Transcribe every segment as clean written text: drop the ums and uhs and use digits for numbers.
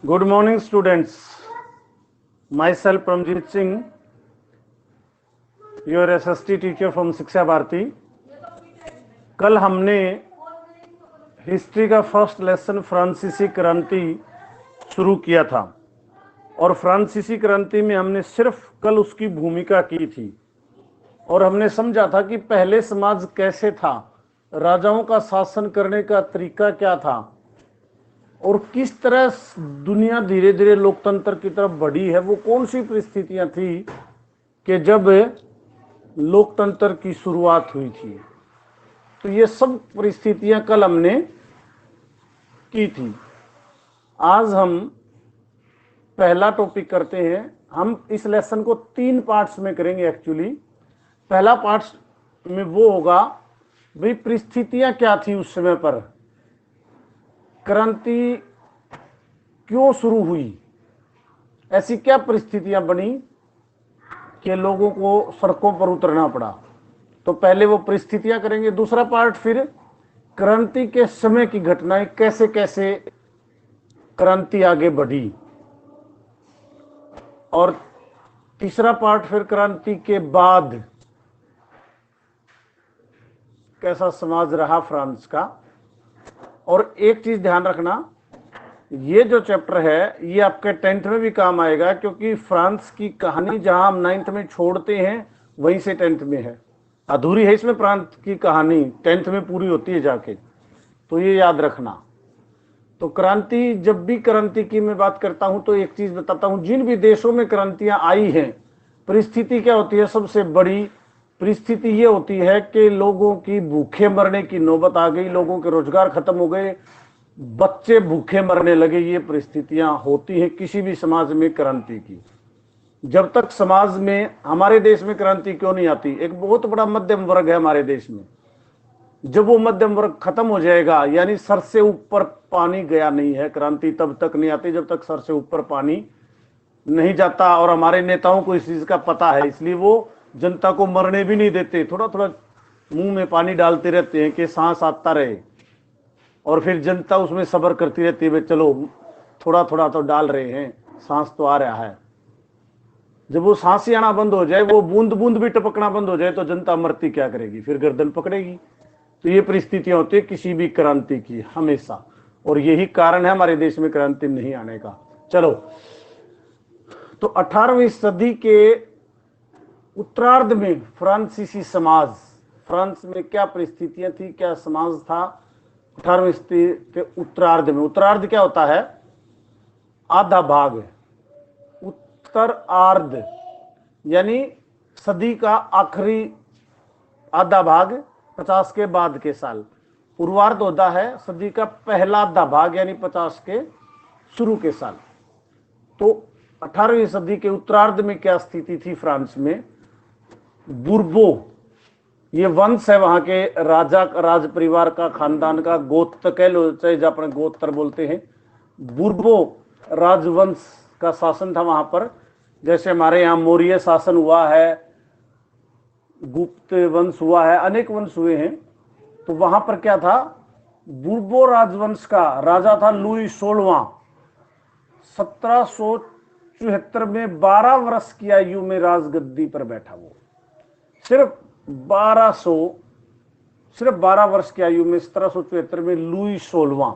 Good morning, students. Myself, Pramjit Singh, your SST teacher from शिक्षा भारती। कल हमने history का फर्स्ट लेसन फ्रांसीसी क्रांति शुरू किया था और फ्रांसीसी क्रांति में हमने सिर्फ कल उसकी भूमिका की थी और हमने समझा था कि पहले समाज कैसे था, राजाओं का शासन करने का तरीका क्या था और किस तरह दुनिया धीरे धीरे लोकतंत्र की तरफ बढ़ी है। वो कौन सी परिस्थितियां थी कि जब लोकतंत्र की शुरुआत हुई थी। तो ये सब परिस्थितियां कल हमने की थी। आज हम पहला टॉपिक करते हैं। हम इस लेसन को 3 पार्ट्स में करेंगे एक्चुअली। पहला पार्ट में वो होगा भाई परिस्थितियां क्या थी उस समय पर, क्रांति क्यों शुरू हुई, ऐसी क्या परिस्थितियां बनी कि लोगों को सड़कों पर उतरना पड़ा। तो पहले वो परिस्थितियां करेंगे। दूसरा पार्ट फिर क्रांति के समय की घटनाएं, कैसे कैसे क्रांति आगे बढ़ी। और तीसरा पार्ट फिर क्रांति के बाद कैसा समाज रहा फ्रांस का। और एक चीज ध्यान रखना, ये जो चैप्टर है ये आपके 10th में भी काम आएगा, क्योंकि फ्रांस की कहानी जहां हम 9th में छोड़ते हैं वहीं से 10th में है। अधूरी है इसमें फ्रांस की कहानी, 10th में पूरी होती है जाके, तो ये याद रखना। तो क्रांति, जब भी क्रांति की मैं बात करता हूं तो एक चीज बताता हूं, जिन भी देशों में क्रांतियां आई हैं परिस्थिति क्या होती है, सबसे बड़ी परिस्थिति ये होती है कि लोगों की भूखे मरने की नौबत आ गई, लोगों के रोजगार खत्म हो गए, बच्चे भूखे मरने लगे। ये परिस्थितियां होती हैं किसी भी समाज में क्रांति की। जब तक समाज में, हमारे देश में क्रांति क्यों नहीं आती, एक बहुत बड़ा मध्यम वर्ग है हमारे देश में। जब वो मध्यम वर्ग खत्म हो जाएगा, यानी सर से ऊपर पानी गया नहीं है, क्रांति तब तक नहीं आती जब तक सर से ऊपर पानी नहीं जाता। और हमारे नेताओं को इस चीज का पता है, इसलिए वो जनता को मरने भी नहीं देते, थोड़ा थोड़ा मुंह में पानी डालते रहते हैं कि सांस आता रहे, और फिर जनता उसमें सब्र करती रहती है, चलो थोड़ा थोड़ा तो डाल रहे हैं, सांस तो आ रहा है। जब वो सांस ही आना बंद हो जाए, वो बूंद बूंद भी टपकना बंद हो जाए, तो जनता मरती क्या करेगी, फिर गर्दन पकड़ेगी। तो ये परिस्थितियां होती है किसी भी क्रांति की हमेशा, और यही कारण है हमारे देश में क्रांति नहीं आने का। चलो, तो 18वीं सदी के उत्तरार्ध में फ्रांसीसी समाज, फ्रांस में क्या परिस्थितियां थी, क्या समाज था 18वीं सदी के उत्तरार्ध में। उत्तरार्ध क्या होता है, आधा भाग। उत्तरार्ध यानी सदी का आखिरी आधा भाग, 50 के बाद के साल। पूर्वार्ध होता है सदी का पहला आधा भाग, यानी 50 के शुरू के साल। तो 18वीं सदी के उत्तरार्ध में क्या स्थिति थी फ्रांस में। बुर्बो, ये वंश है वहां के राजा, राज परिवार का, खानदान का, गोत्र कह लो, चाहे जो अपने गोत्र बोलते हैं। बुर्बो राजवंश का शासन था वहां पर। जैसे हमारे यहाँ मौर्य शासन हुआ है, गुप्त वंश हुआ है, अनेक वंश हुए हैं। तो वहां पर क्या था, बुर्बो राजवंश का राजा था लुई 16वां। 1774 में 12 वर्ष की आयु में राजगद्दी पर बैठा। वो सिर्फ 12 वर्ष की आयु में 1774 में लुई 16वां।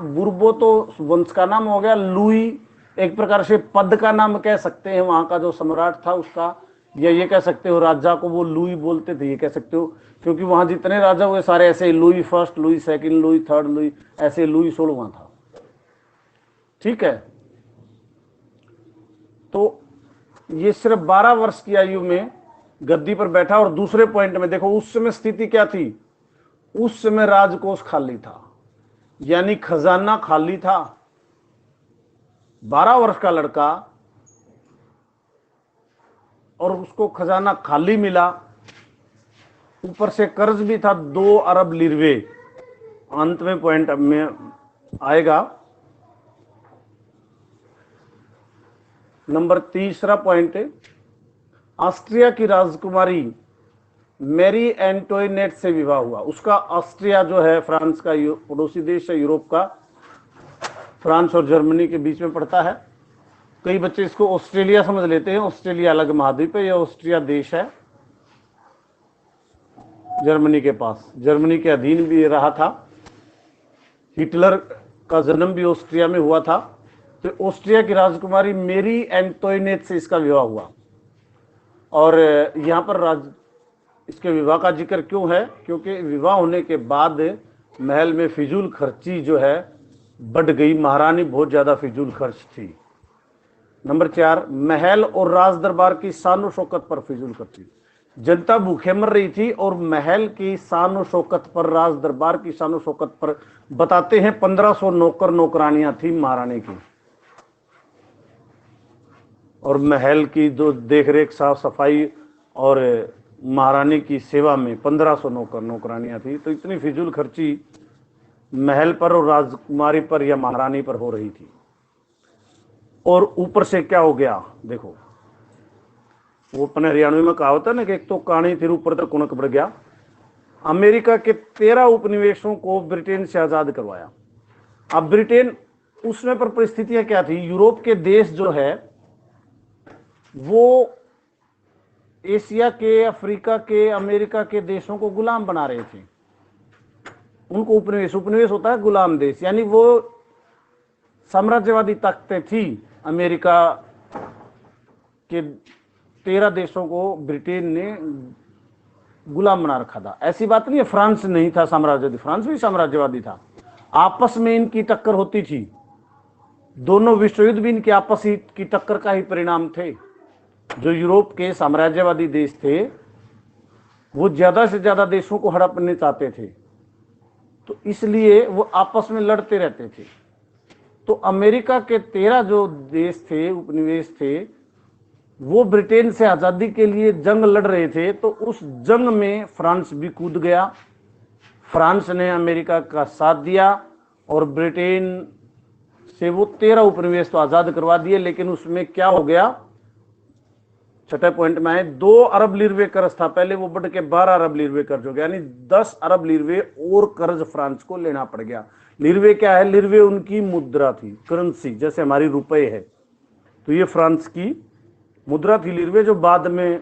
बुर्बो तो वंश का नाम हो गया, लुई एक प्रकार से पद का नाम कह सकते हैं, वहां का जो सम्राट था उसका, या ये कह सकते हो राजा को वो लुई बोलते थे, ये कह सकते हो, क्योंकि वहां जितने राजा हुए सारे ऐसे, Louis first, Louis second, Louis third, Louis, ऐसे लुई 16वां था। ठीक है, तो ये सिर्फ 12 वर्ष की आयु में गद्दी पर बैठा। और दूसरे पॉइंट में देखो, उस समय स्थिति क्या थी, उस समय राजकोष खाली था, यानी खजाना खाली था। 12 वर्ष का लड़का और उसको खजाना खाली मिला, ऊपर से कर्ज भी था 2 अरब लिरवे। अंत में पॉइंट में आएगा। नंबर तीसरा पॉइंट, ऑस्ट्रिया की राजकुमारी मैरी एंटोइनेट से विवाह हुआ। उसका ऑस्ट्रिया जो है फ्रांस का पड़ोसी देश है यूरोप का, फ्रांस और जर्मनी के बीच में पड़ता है। कई बच्चे इसको ऑस्ट्रेलिया समझ लेते हैं, ऑस्ट्रेलिया अलग महाद्वीप है, यह ऑस्ट्रिया देश है जर्मनी के पास, जर्मनी के अधीन भी रहा था। हिटलर का जन्म भी ऑस्ट्रिया में हुआ था। तो ऑस्ट्रिया की राजकुमारी मेरी एंटोइनेट से इसका विवाह हुआ। और यहाँ पर इसके विवाह का जिक्र क्यों है? क्योंकि विवाह होने के बाद महल में फिजूल खर्ची जो है बढ़ गई, महारानी बहुत ज्यादा फिजूल खर्च थी। नंबर 4, महल और राज दरबार की शान शौकत पर फिजूल खर्ची। जनता भूखे मर रही थी और महल की शान शौकत पर, राज दरबार की शान शौकत पर बताते हैं 1500 नौकर नौकरानियां थी महारानी की, और महल की जो देखरेख साफ सफाई और महारानी की सेवा में 1500 नौकर नौकरानियां थी। तो इतनी फिजूल खर्ची महल पर और राजकुमारी पर या महारानी पर हो रही थी। और ऊपर से क्या हो गया देखो, वो अपने हरियाणवी में कहावत है ना कि एक तो कहानी फिर ऊपर तक कुनक बढ़ गया। अमेरिका के 13 उपनिवेशों को ब्रिटेन से आजाद करवाया। अब ब्रिटेन, उसमें पर परिस्थितियां क्या थी? यूरोप के देश जो है वो एशिया के, अफ्रीका के, अमेरिका के देशों को गुलाम बना रहे थे। उनको उपनिवेश, उपनिवेश होता है गुलाम देश, यानी वो साम्राज्यवादी ताकतें थी। अमेरिका के 13 देशों को ब्रिटेन ने गुलाम बना रखा था। ऐसी बात नहीं है फ्रांस नहीं था साम्राज्यवादी, फ्रांस भी साम्राज्यवादी था। आपस में इनकी टक्कर होती थी। दोनों विश्व युद्ध भी इनके आपस की टक्कर का ही परिणाम थे। जो यूरोप के साम्राज्यवादी देश थे वो ज्यादा से ज्यादा देशों को हड़पने चाहते थे, तो इसलिए वो आपस में लड़ते रहते थे। तो अमेरिका के 13 जो देश थे, उपनिवेश थे, वो ब्रिटेन से आजादी के लिए जंग लड़ रहे थे। तो उस जंग में फ्रांस भी कूद गया। फ्रांस ने अमेरिका का साथ दिया और ब्रिटेन से वो 13 उपनिवेश तो आजाद करवा दिए। लेकिन उसमें क्या हो गया, छठे पॉइंट में है, 2 अरब लीरवे कर्ज था पहले, वो बढ़ के 12 अरब लीरवे कर्ज हो गया, यानी 10 अरब लीरवे और कर्ज फ्रांस को लेना पड़ गया। लीरवे क्या है? लीरवे उनकी मुद्रा थी, करेंसी, जैसे हमारी रुपए है। तो ये फ्रांस की मुद्रा थी लीरवे, जो बाद में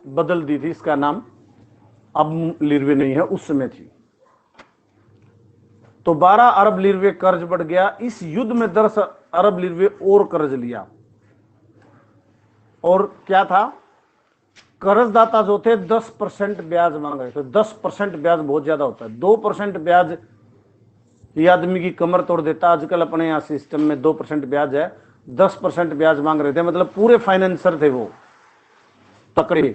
बदल दी थी इसका नाम, अब लीरवे नहीं है, उस समय थी। तो 12 अरब लीरवे कर्ज बढ़ गया। इस युद्ध में 10 अरब लीरवे और कर्ज लिया। और क्या था, कर्जदाता जो थे 10% ब्याज मांग रहे थे। 10% ब्याज बहुत ज्यादा होता है। 2% ब्याज ये आदमी की कमर तोड़ देता। आजकल अपने यहाँ सिस्टम में 2% ब्याज है, 10% ब्याज मांग रहे थे, मतलब पूरे फाइनेंसर थे वो तकड़े।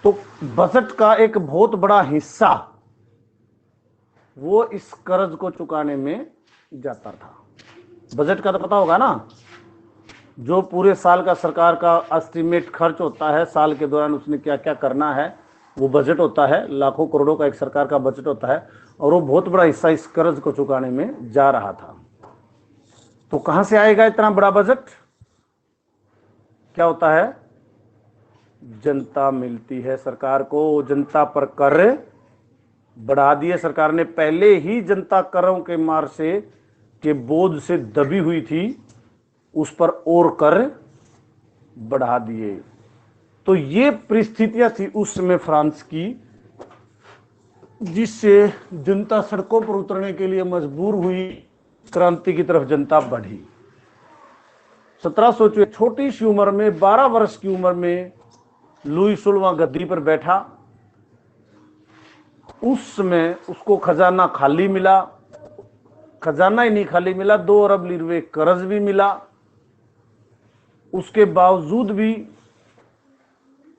तो बजट का एक बहुत बड़ा हिस्सा वो इस कर्ज को चुकाने में जाता था। बजट का तो पता होगा ना, जो पूरे साल का सरकार का एस्टिमेट खर्च होता है, साल के दौरान उसने क्या क्या करना है, वो बजट होता है। लाखों करोड़ों का एक सरकार का बजट होता है, और वो बहुत बड़ा हिस्सा इस कर्ज को चुकाने में जा रहा था। तो कहां से आएगा इतना बड़ा बजट? क्या होता है, जनता मिलती है सरकार को, जनता पर कर बढ़ा दिए सरकार ने। पहले ही जनता करों के मार से, के बोझ से दबी हुई थी, उस पर और कर बढ़ा दिए। तो ये परिस्थितियां थी उस समय फ्रांस की, जिससे जनता सड़कों पर उतरने के लिए मजबूर हुई। क्रांति की तरफ जनता बढ़ी। 1700 छोटी सी उम्र में, 12 वर्ष की उम्र में लुई 16वां गद्दी पर बैठा। उस समय उसको खजाना खाली मिला। खजाना ही नहीं खाली मिला, 2 अरब लीरवे कर्ज भी मिला। उसके बावजूद भी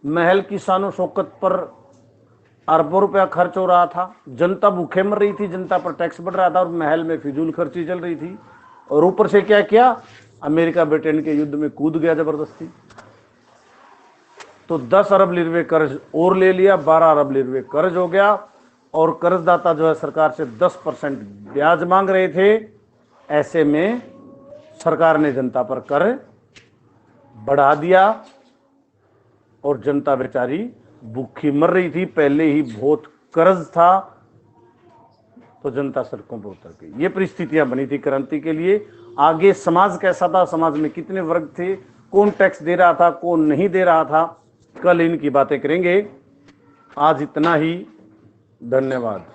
महल की शान शौकत पर अरबों रुपया खर्च हो रहा था। जनता भूखे मर रही थी, जनता पर टैक्स बढ़ रहा था, और महल में फिजूल खर्ची चल रही थी। और ऊपर से क्या किया, अमेरिका ब्रिटेन के युद्ध में कूद गया जबरदस्ती। तो 10 अरब लीरवे कर्ज और ले लिया, 12 अरब लीरवे कर्ज हो गया। और कर्जदाता जो है सरकार से 10% ब्याज मांग रहे थे। ऐसे में सरकार ने जनता पर कर बढ़ा दिया, और जनता बेचारी भूखी मर रही थी। पहले ही बहुत कर्ज था, तो जनता सड़कों पर उतर गई। ये परिस्थितियां बनी थी क्रांति के लिए। आगे समाज कैसा था, समाज में कितने वर्ग थे, कौन टैक्स दे रहा था, कौन नहीं दे रहा था, कल इनकी बातें करेंगे। आज इतना ही, धन्यवाद।